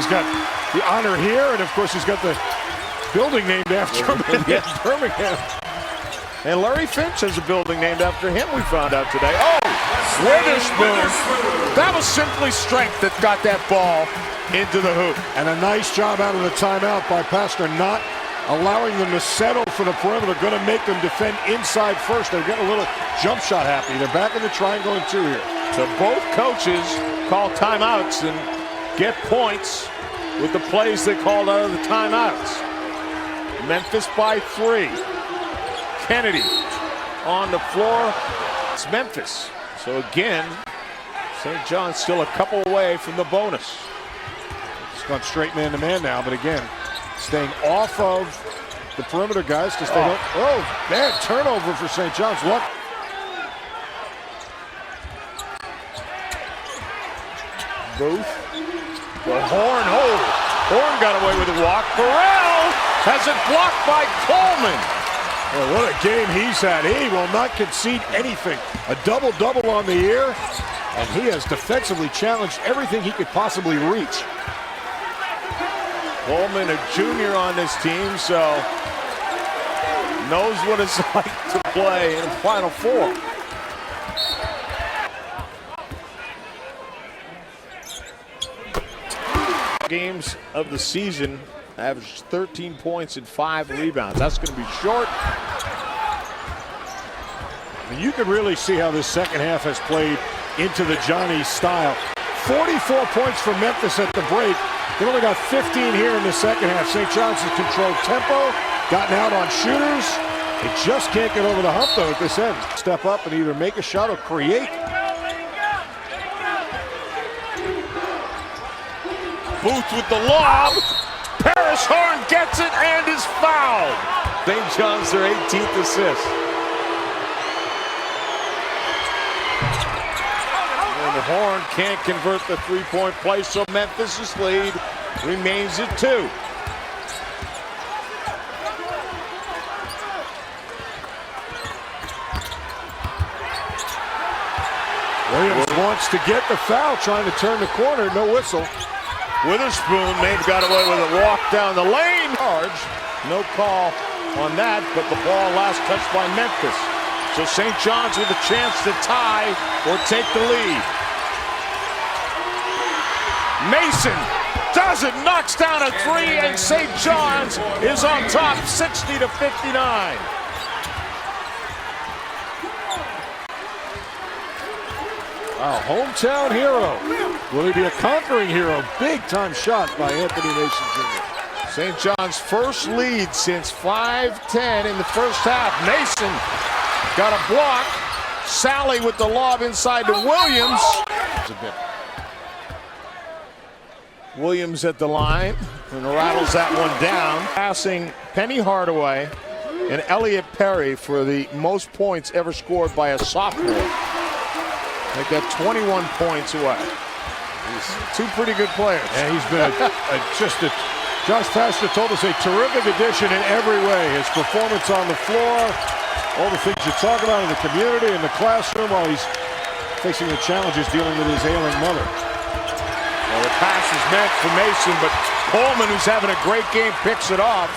He's got the honor here, and of course he's got the building named after him in Birmingham. And Larry Finch has a building named after him, we found out today. Oh, Witherspoon. That was simply strength that got that ball into the hoop. And a nice job out of the timeout by Pastor, not allowing them to settle for the perimeter. Going to make them defend inside first. They're getting a little jump shot happy. They're back in the triangle and 2 here. So both coaches call timeouts and get points with the plays they called out of the timeouts. Memphis by 3. Kennedy on the floor. It's Memphis. So again, St. John's still a couple away from the bonus. It's gone straight man-to-man now, but again, staying off of the perimeter guys because they don't. Oh, man, turnover for St. John's. Look. Booth. The Horn. Oh, Horn got away with a walk. Burrell has it blocked by Coleman. Well, what a game he's had. He will not concede anything. A double-double on the year, and he has defensively challenged everything he could possibly reach. Coleman, a junior on this team, so knows what it's like to play in the Final Four. Games of the season, averaged 13 points and 5 rebounds. That's going to be short. You can really see how this second half has played into the Johnny style. 44 points for Memphis at the break. They only got 15 here in the second half. St. John's has controlled tempo, gotten out on shooters. They just can't get over the hump, though, at this end. Step up and either make a shot or create. Booth with the lob. Paris Horn gets it and is fouled. St. John's their 18th assist. And the Horn can't convert the three-point play, so Memphis' lead remains at 2. Williams wants to get the foul, trying to turn the corner, no whistle. Witherspoon may have got away with a walk down the lane. No call on that, but the ball last touched by Memphis. So St. John's with a chance to tie or take the lead. Mason does it, knocks down a 3, and St. John's is on top 60-59. Wow, hometown hero. Will he be a conquering hero? Big-time shot by Anthony Mason Jr. St. John's first lead since 5-10 in the first half. Mason got a block. Sally with the lob inside to Williams. Williams at the line and rattles that one down. Passing Penny Hardaway and Elliot Perry for the most points ever scored by a sophomore. They got 21 points away. He's 2 pretty good players. And he's been Josh Pastor told us, a terrific addition in every way. His performance on the floor, all the things you talk about in the community, in the classroom, while he's facing the challenges dealing with his ailing mother. Well, the pass is meant for Mason, but Coleman, who's having a great game, picks it off.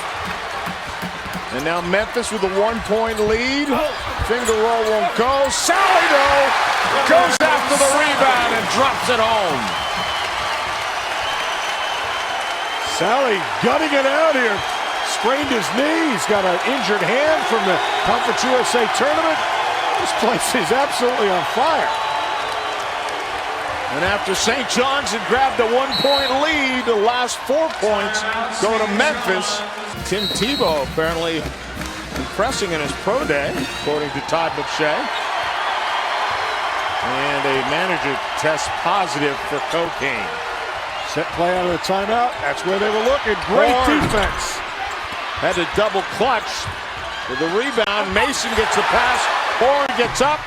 And now Memphis with a 1-point lead. Finger roll won't go. Sally, though, goes after the rebound and drops it home. Sally gutting it out here. Sprained his knee. He's got an injured hand from the Conference USA tournament. This place is absolutely on fire. And after St. John's had grabbed a 1-point lead, the last 4 points go to Memphis. Tim Tebow apparently impressing in his pro day, according to Todd McShay. And a manager tests positive for cocaine. Set play out of the timeout. That's where they were looking. Great defense. Had to double clutch with the rebound. Mason gets the pass. Horn gets up.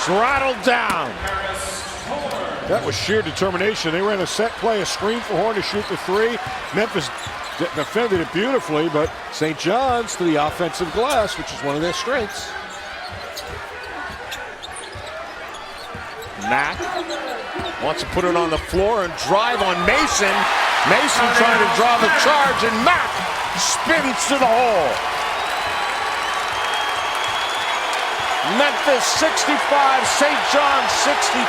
Rattled down. That was sheer determination. They ran a set play, a screen for Horn to shoot the 3. Memphis defended it beautifully, but St. John's to the offensive glass, which is one of their strengths. Mack wants to put it on the floor and drive on Mason. Mason trying to draw the charge, and Mack spins to the hole. Memphis 65, St. John's 62.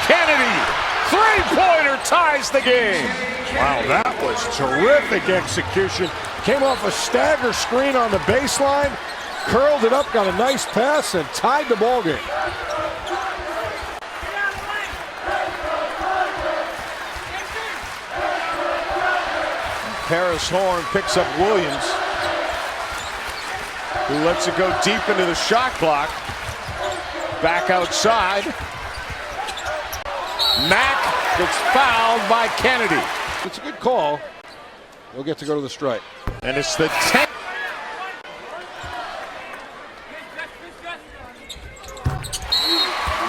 Kennedy, three-pointer ties the game. Wow, that was terrific execution. Came off a stagger screen on the baseline, curled it up, got a nice pass, and tied the ball game. Paris Horn picks up Williams, who lets it go deep into the shot clock. Back outside. Mack gets fouled by Kennedy. It's a good call. He'll get to go to the strike. And it's the 10th.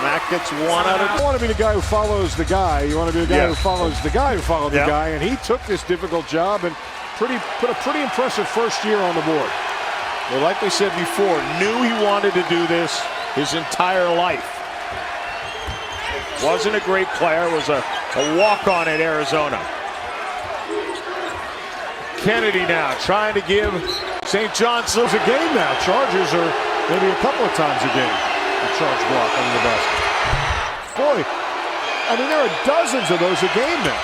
Mack gets one out of. You want to be the guy who follows the guy. You want to be the guy who follows the guy who followed the guy. And he took this difficult job and put a pretty impressive first year on the board. Well, like we said before, knew he wanted to do this his entire life. Wasn't a great player, was a walk-on at Arizona. Kennedy now trying to give St. John's a game now. Chargers are maybe a couple of times a game. A charge block under the basket. Boy, I mean, there are dozens of those a game now.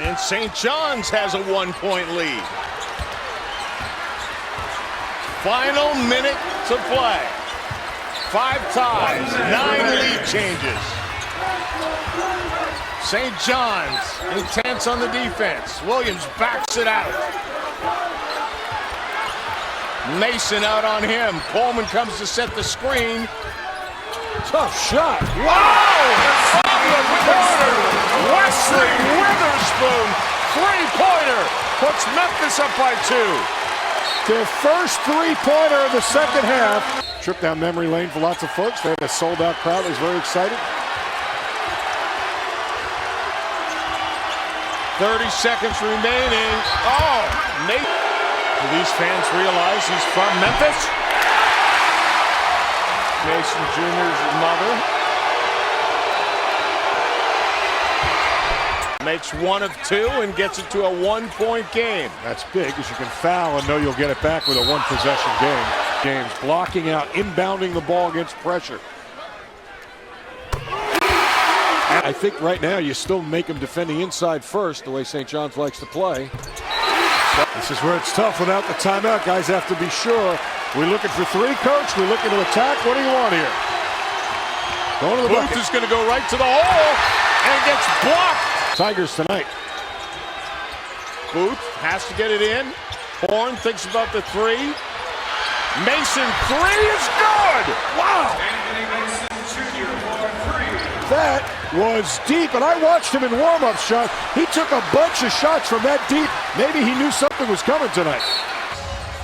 And St. John's has a one-point lead. Final minute to play. 5 ties, 9 lead changes. St. John's intense on the defense. Williams backs it out. Mason out on him. Coleman comes to set the screen. Tough shot. Wow! Off the corner. Wesley Witherspoon, three-pointer, puts Memphis up by 2. Their first three-pointer of the second half. Trip down memory lane for lots of folks. They had a sold-out crowd that was very excited. 30 seconds remaining. Oh, Nate. Do these fans realize he's from Memphis? Mason Jr.'s mother. Makes 1 of 2 and gets it to a 1-point game. That's big, because you can foul and know you'll get it back with a one-possession game. James blocking out, inbounding the ball against pressure. I think right now you still make him defend the inside first, the way St. John's likes to play. This is where it's tough without the timeout. Guys have to be sure. We're looking for 3, Coach. We're looking to attack. What do you want here? Going to the Booth is going to go right to the hole and gets blocked. Tigers tonight. Booth has to get it in. Horn thinks about the 3. Mason 3 is good. Wow. That was deep, and I watched him in warm-ups, Sean. He took a bunch of shots from that deep. Maybe he knew something was coming tonight.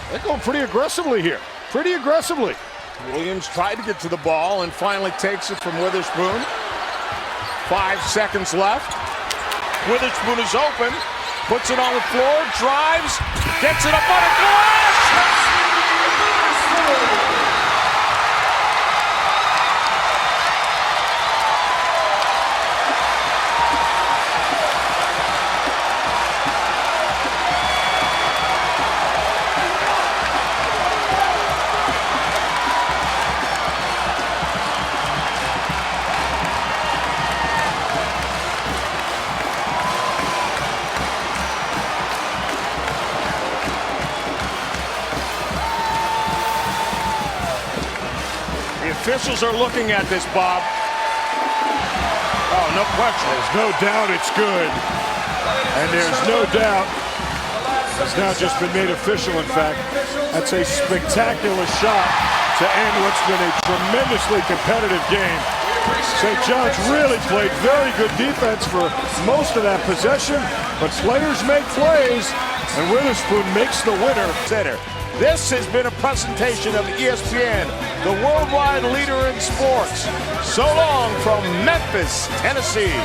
They're going pretty aggressively here. Pretty aggressively. Williams tried to get to the ball and finally takes it from Witherspoon. 5 seconds left. Witherspoon is open. Puts it on the floor, drives, gets it up on a glass. Officials are looking at this, Bob. Oh, no question. There's no doubt it's good. And there's no doubt it's now just been made official, in fact. That's a spectacular shot to end what's been a tremendously competitive game. St. John's really played very good defense for most of that possession, but players make plays, and Witherspoon makes the winner. Center. This has been a presentation of ESPN, the worldwide leader in sports. So long from Memphis, Tennessee.